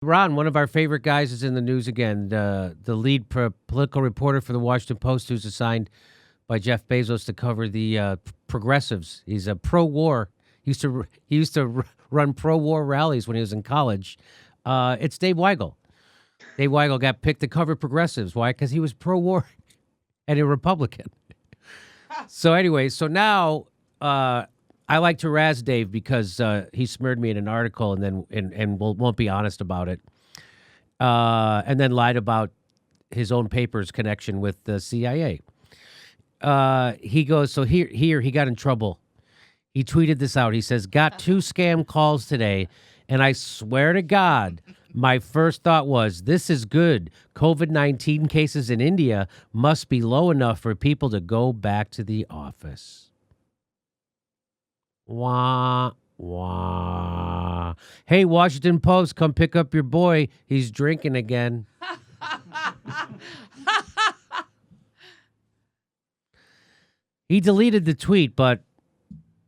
Ron, one of our favorite guys, is in the news again. The lead political reporter for the Washington Post, who's assigned by Jeff Bezos to cover the progressives. He's a pro-war. He used to run pro-war rallies when he was in college. It's Dave Weigel. Dave Weigel got picked to cover progressives. Why? Because he was pro-war and a Republican. So anyway, so now I like to razz Dave because he smeared me in an article and won't be honest about it, and then lied about his own paper's connection with the CIA. He goes, so here he got in trouble. He tweeted this out. He says, "Got 2 scam calls today, and I swear to God, my first thought was, this is good. COVID-19 cases in India must be low enough for people to go back to the office." Wah, wah. Hey, Washington Post, come pick up your boy. He's drinking again. He deleted the tweet, but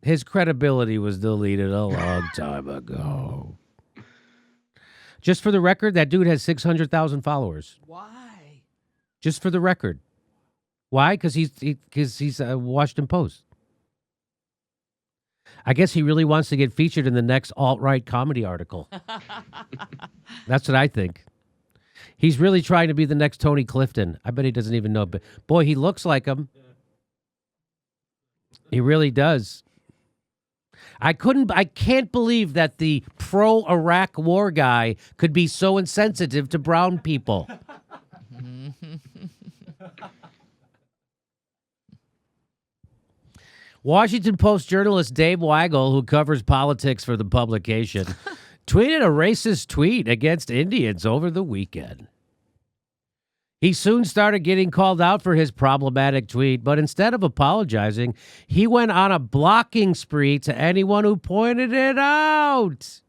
his credibility was deleted a long time ago. Just for the record, that dude has 600,000 followers. Why? Just for the record. Why? Because he's a Washington Post. I guess he really wants to get featured in the next alt-right comedy article. That's what I think. He's really trying to be the next Tony Clifton. I bet he doesn't even know. But boy, he looks like him. He really does. I can't believe that the pro-Iraq war guy could be so insensitive to brown people. Washington Post journalist Dave Weigel, who covers politics for the publication, tweeted a racist tweet against Indians over the weekend. He soon started getting called out for his problematic tweet, but instead of apologizing, he went on a blocking spree to anyone who pointed it out.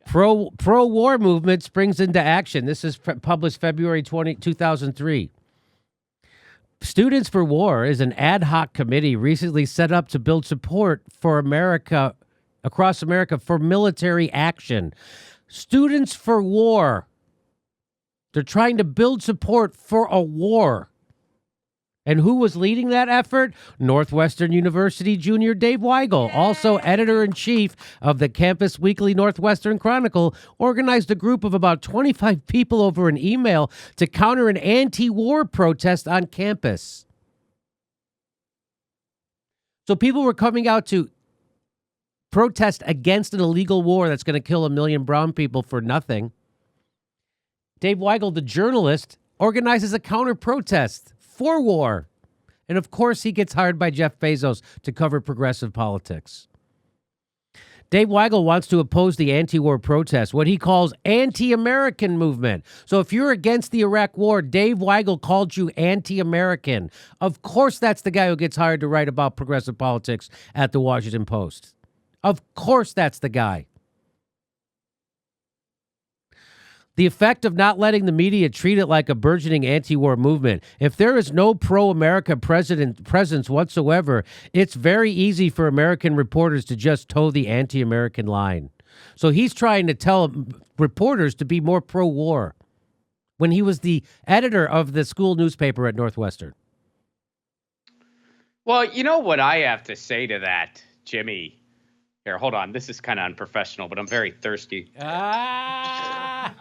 Pro-war movement springs into action. This is published February 2003. Students for War is an ad hoc committee recently set up to build support for America, across America, for military action. Students for War. They're trying to build support for a war. And who was leading that effort? Northwestern University junior Dave Weigel, also editor-in-chief of the Campus Weekly Northwestern Chronicle, organized a group of about 25 people over an email to counter an anti-war protest on campus. So people were coming out to protest against an illegal war that's going to kill 1 million brown people for nothing. Dave Weigel, the journalist, organizes a counter-protest for war. And of course, he gets hired by Jeff Bezos to cover progressive politics. Dave Weigel wants to oppose the anti-war protest, what he calls anti-American movement. So if you're against the Iraq war, Dave Weigel called you anti-American. Of course, that's the guy who gets hired to write about progressive politics at the Washington Post. Of course, that's the guy. The effect of not letting the media treat it like a burgeoning anti-war movement. If there is no pro-America presence whatsoever, it's very easy for American reporters to just toe the anti-American line. So he's trying to tell reporters to be more pro-war when he was the editor of the school newspaper at Northwestern. Well, you know what I have to say to that, Jimmy? Here, hold on. This is kind of unprofessional, but I'm very thirsty. I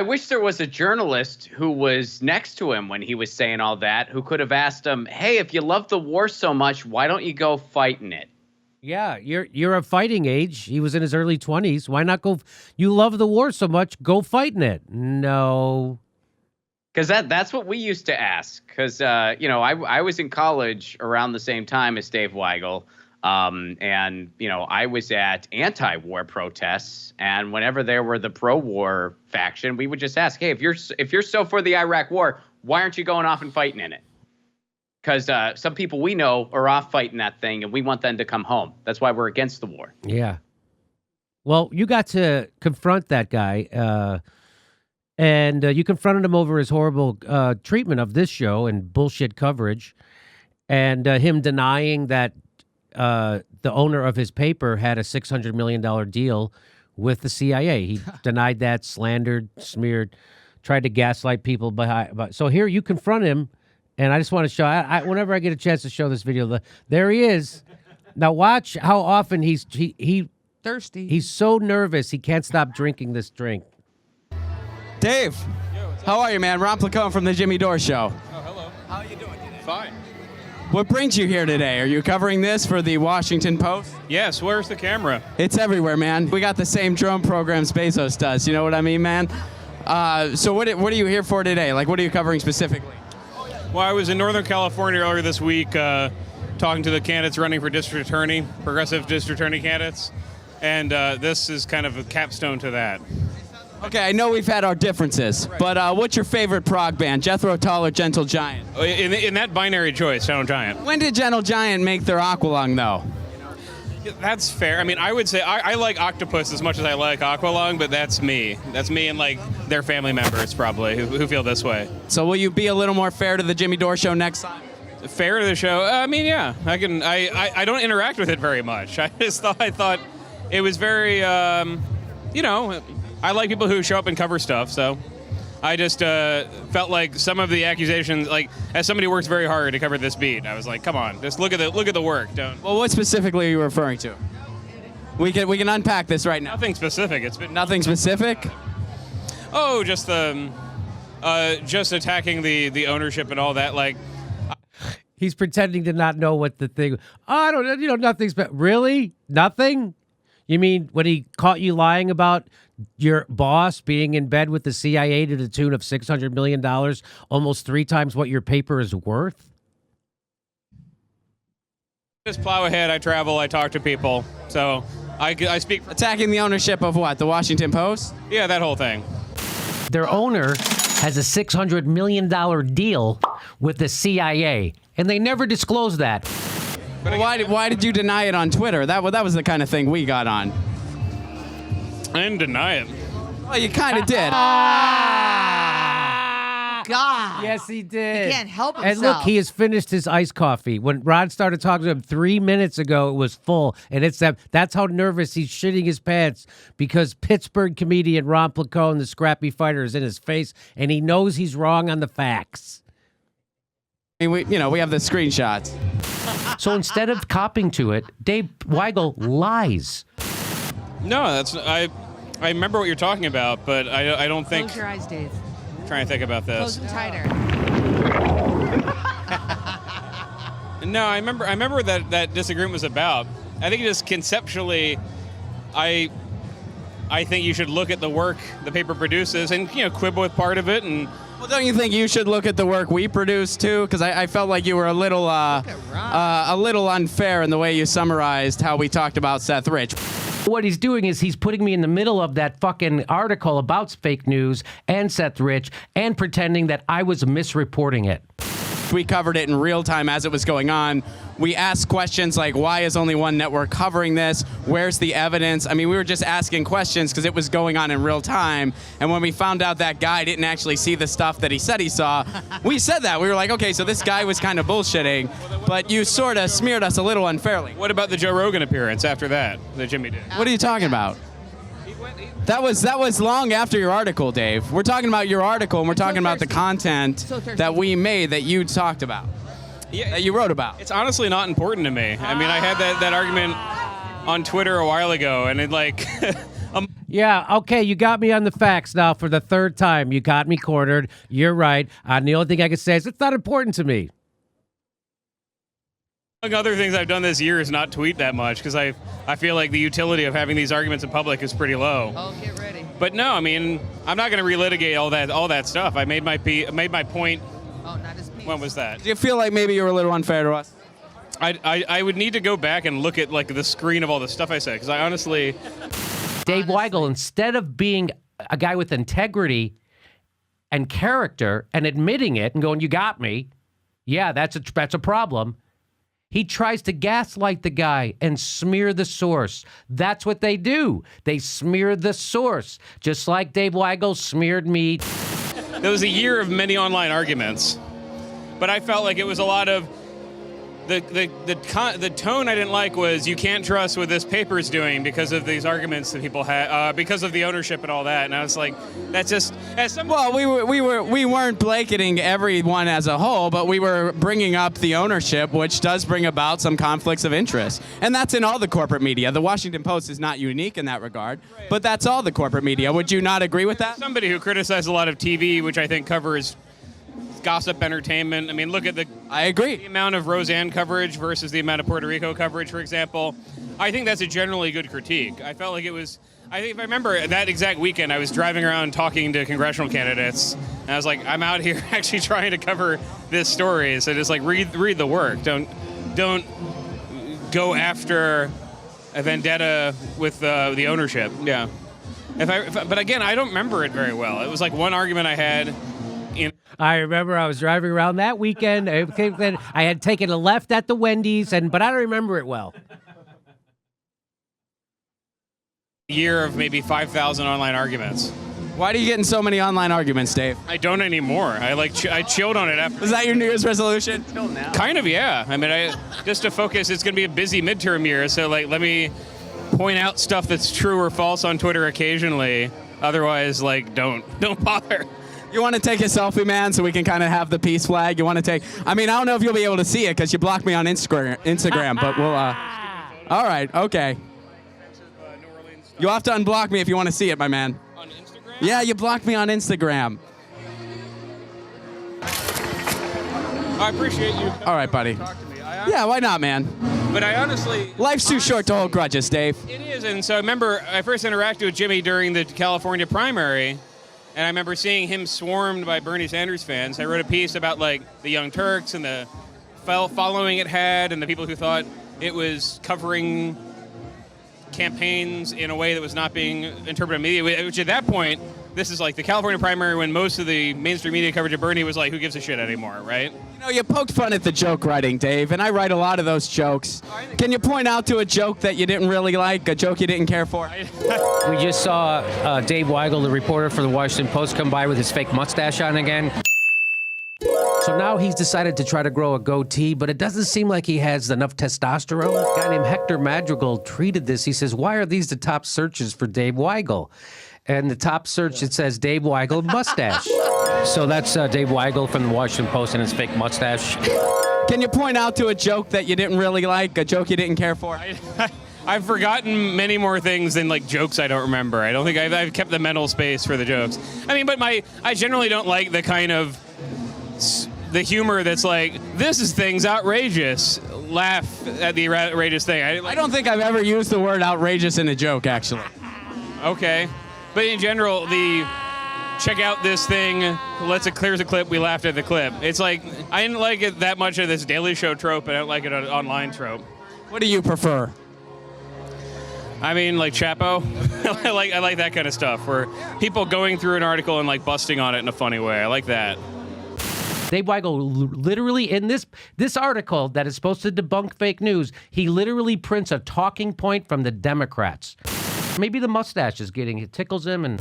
wish there was a journalist who was next to him when he was saying all that, who could have asked him, hey, if you love the war so much, why don't you go fight in it? Yeah, you're of fighting age. He was in his early 20s. Why not go? You love the war so much, go fight in it. No. Because that's what we used to ask. Because, I was in college around the same time as Dave Weigel. And, I was at anti-war protests. And whenever there were the pro-war faction, we would just ask, hey, if you're so for the Iraq war, why aren't you going off and fighting in it? Because some people we know are off fighting that thing, and we want them to come home. That's why we're against the war. Yeah. Well, you got to confront that guy. And you confronted him over his horrible treatment of this show and bullshit coverage, and him denying that the owner of his paper had a $600 million deal with the CIA. He denied that, slandered, smeared, tried to gaslight people behind. So here you confront him, and I just want to show. Whenever I get a chance to show this video, there he is. Now watch how often he's thirsty. He's so nervous he can't stop drinking this drink. Dave, how are you, man? Ron Placone from the Jimmy Dore Show. Oh, hello. How are you doing today? Fine. What brings you here today? Are you covering this for the Washington Post? Yes, where's the camera? It's everywhere, man. We got the same drone programs Bezos does. You know what I mean, man? So what are you here for today? Like, what are you covering specifically? Well, I was in Northern California earlier this week talking to the candidates running for district attorney, progressive district attorney candidates, and this is kind of a capstone to that. Okay, I know we've had our differences, but what's your favorite prog band, Jethro Tull or Gentle Giant? In that binary choice, Gentle Giant. When did Gentle Giant make their Aqualung, though? That's fair. I mean, I would say I like Octopus as much as I like Aqualung, but that's me. That's me and like their family members probably who feel this way. So will you be a little more fair to the Jimmy Dore Show next time? Fair to the show? I mean, yeah. I can. I don't interact with it very much. I thought it was very, you know. I like people who show up and cover stuff, so I just felt like some of the accusations, like as somebody who works very hard to cover this beat, I was like, come on, just look at the work. Don't. Well, what specifically are you referring to? We can unpack this right now. Nothing specific. It's been nothing specific. Oh, just the just attacking the ownership and all that. Like He's pretending to not know what the thing. Oh, I don't. You know, nothing's. Really, nothing. You mean when he caught you lying about your boss being in bed with the CIA to the tune of $600 million, almost 3 times what your paper is worth? Just plow ahead. I travel. I talk to people. So I speak. Attacking the ownership of what? The Washington Post? Yeah, that whole thing. Their owner has a $600 million deal with the CIA, and they never disclosed that. Well, why did you deny it on Twitter? That was the kind of thing we got on. I didn't deny it. Well, you kind of did. God. Yes, he did. He can't help And himself. look, he has finished his iced coffee. When Rod started talking to him 3 minutes ago, it was full. And that's how nervous he's shitting his pants because Pittsburgh comedian Ron Placone, the scrappy fighter, is in his face, and he knows he's wrong on the facts. I mean, we have the screenshots. So instead of copying to it, Dave Weigel lies. No, I remember what you're talking about, but I don't think. Close your eyes, Dave. I'm trying to think about Close this. them tighter. No, I remember what that disagreement was about. I think just conceptually, I think you should look at the work the paper produces and quibble with part of it. And Well, don't you think you should look at the work we produce too? Because I felt like you were a little unfair in the way you summarized how we talked about Seth Rich. What he's doing is he's putting me in the middle of that fucking article about fake news and Seth Rich and pretending that I was misreporting it. We covered it in real time as it was going on. We asked questions like, why is only one network covering this? Where's the evidence? I mean, we were just asking questions because it was going on in real time. And when we found out that guy didn't actually see the stuff that he said he saw, we said that. We were like, okay, so this guy was kind of bullshitting, but you sort of smeared us a little unfairly. what about the Joe Rogan appearance after that Jimmy did? What are you talking about? That was long after your article, Dave. We're talking about your article, and we're talking about the content that we made that you talked about, that you wrote about. It's honestly not important to me. I mean, I had that argument on Twitter a while ago, and it like. Yeah, okay, you got me on the facts now for the 3rd time. You got me cornered. You're right. And the only thing I can say is it's not important to me. Among other things I've done this year is not tweet that much because I feel like the utility of having these arguments in public is pretty low. Oh, get ready. But no, I mean, I'm not going to relitigate all that stuff. I made my point. Oh, not his piece. When was that? Do you feel like maybe you were a little unfair to us? I would need to go back and look at like the screen of all the stuff I said because I honestly. Dave Weigel, instead of being a guy with integrity and character and admitting it and going, you got me, yeah, that's a problem. He tries to gaslight the guy and smear the source. That's what they do. They smear the source, just like Dave Weigel smeared me. There was a year of many online arguments, but I felt like it was a lot of the tone I didn't like was you can't trust what this paper's doing because of these arguments that people had because of the ownership and all that. And I was like, that's just as some. Well, we weren't blanketing everyone as a whole, but we were bringing up the ownership, which does bring about some conflicts of interest, and that's in all the corporate media. The Washington Post is not unique in that regard, but that's all the corporate media. Would you not agree with that? Somebody who criticized a lot of TV, which I think covers gossip entertainment. I mean, look at I agree. the amount of Roseanne coverage versus the amount of Puerto Rico coverage, for example. I think that's a generally good critique. I felt like it was. I think if I remember that exact weekend, I was driving around talking to congressional candidates, and I was like, I'm out here actually trying to cover this story. So just like read the work. Don't go after a vendetta with the ownership. Yeah. But again, I don't remember it very well. It was like one argument I had. I remember I was driving around that weekend. I had taken a left at the Wendy's, but I don't remember it well. Year of maybe 5,000 online arguments. Why are you getting so many online arguments, Dave? I don't anymore. I chilled on it after. Is that your New Year's resolution? Kind of, yeah. I mean, just to focus. It's going to be a busy midterm year, so like let me point out stuff that's true or false on Twitter occasionally. Otherwise, like don't bother. You want to take a selfie, man, so we can kind of have the peace flag? You want to take... I mean, I don't know if you'll be able to see it because you blocked me on Instagram, but we'll... All right, okay. You'll have to unblock me if you want to see it, my man. On Instagram? Yeah, you blocked me on Instagram. I appreciate you. All right, buddy. Talk to me. Yeah, why not, man? But I honestly... Life's too short to hold grudges, Dave. It is, and so I remember I first interacted with Jimmy during the California primary, and I remember seeing him swarmed by Bernie Sanders fans. I wrote a piece about like the Young Turks and the following it had, and the people who thought it was covering campaigns in a way that was not being interpreted in media. Which at that point, this is like the California primary when most of the mainstream media coverage of Bernie was like, who gives a shit anymore, right? You know, you poked fun at the joke writing, Dave, and I write a lot of those jokes. Can you point out to a joke that you didn't really like, a joke you didn't care for? We just saw Dave Weigel, the reporter for the Washington Post, come by with his fake mustache on again. So now he's decided to try to grow a goatee, but it doesn't seem like he has enough testosterone. A guy named Hector Madrigal tweeted this. He says, why are these the top searches for Dave Weigel? And the top search, it says Dave Weigel mustache. So that's Dave Weigel from the Washington Post and his fake mustache. Can you point out to a joke that you didn't really like, a joke you didn't care for? I've forgotten many more things than like jokes I don't remember. I don't think I've kept the mental space for the jokes. I mean, but I generally don't like the kind of the humor that's like, this is things outrageous. Laugh at the outrageous thing. I don't think I've ever used the word outrageous in a joke, actually. Okay. But in general, the check out this thing, clears a clip, we laughed at the clip. It's like, I didn't like it that much of this Daily Show trope, and I don't like it an online trope. What do you prefer? I mean, like Chapo. I like that kind of stuff, where people going through an article and like busting on it in a funny way. I like that. Dave Weigel literally in this article that is supposed to debunk fake news, he literally prints a talking point from the Democrats. Maybe the mustache is it tickles him. And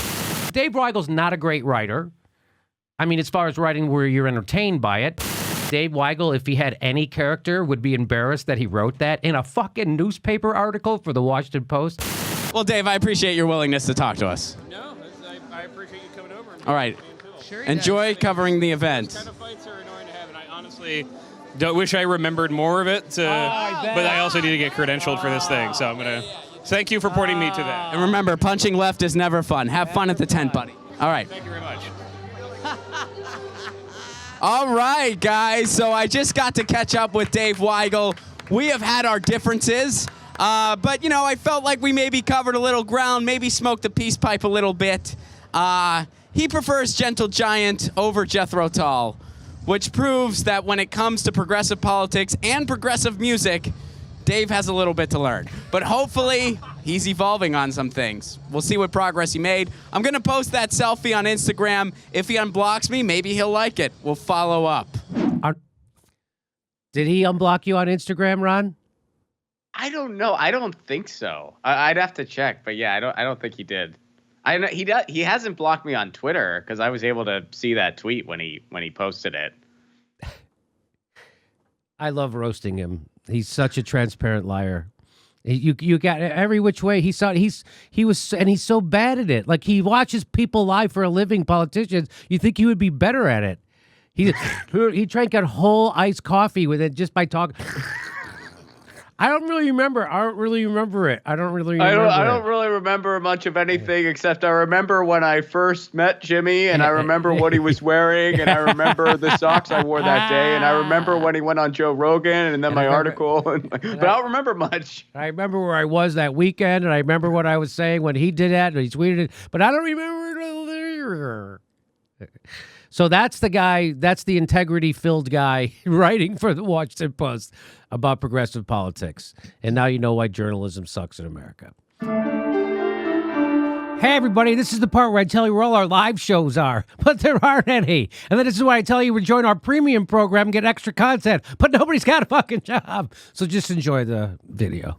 Dave Weigel's not a great writer. I mean, as far as writing where you're entertained by it. Dave Weigel, if he had any character, would be embarrassed that he wrote that in a fucking newspaper article for the Washington Post. Well, Dave, I appreciate your willingness to talk to us. No, I appreciate you coming over. All right. Sure Enjoy covering the event. Those kind of fights are annoying to have, and I honestly wish I remembered more of it. But I also need to get credentialed for this thing, so I'm gonna. Thank you for pointing me to that. And remember, punching left is never fun. Have fun at the tent, buddy. All right. Thank you very much. All right, guys. So I just got to catch up with Dave Weigel. We have had our differences, but, you know, I felt like we maybe covered a little ground, maybe smoked the peace pipe a little bit. He prefers Gentle Giant over Jethro Tull, which proves that when it comes to progressive politics and progressive music, Dave has a little bit to learn. But hopefully, he's evolving on some things. We'll see what progress he made. I'm going to post that selfie on Instagram. If he unblocks me, maybe he'll like it. We'll follow up. Did he unblock you on Instagram, Ron? I don't know. I don't think so. I'd have to check, but yeah, I don't think he did. I know he hasn't blocked me on Twitter because I was able to see that tweet when he posted it. I love roasting him. He's such a transparent liar. You got every which way. He's so bad at it. Like he watches people lie for a living, politicians. You think he would be better at it. He drank a whole iced coffee with it just by talking. I don't really remember it. I don't really remember it. I don't really remember much of anything except I remember when I first met Jimmy, and I remember what he was wearing, and I remember the socks I wore that day, and I remember when he went on Joe Rogan, and then my article. But I don't remember much. I remember where I was that weekend, and I remember what I was saying when he did that, and he tweeted it, but I don't remember it. So that's the guy, that's the integrity-filled guy writing for the Washington Post about progressive politics. And now you know why journalism sucks in America. Hey, everybody, this is the part where I tell you where all our live shows are, but there aren't any. And then this is why I tell you to join our premium program and get extra content, but nobody's got a fucking job. So just enjoy the video.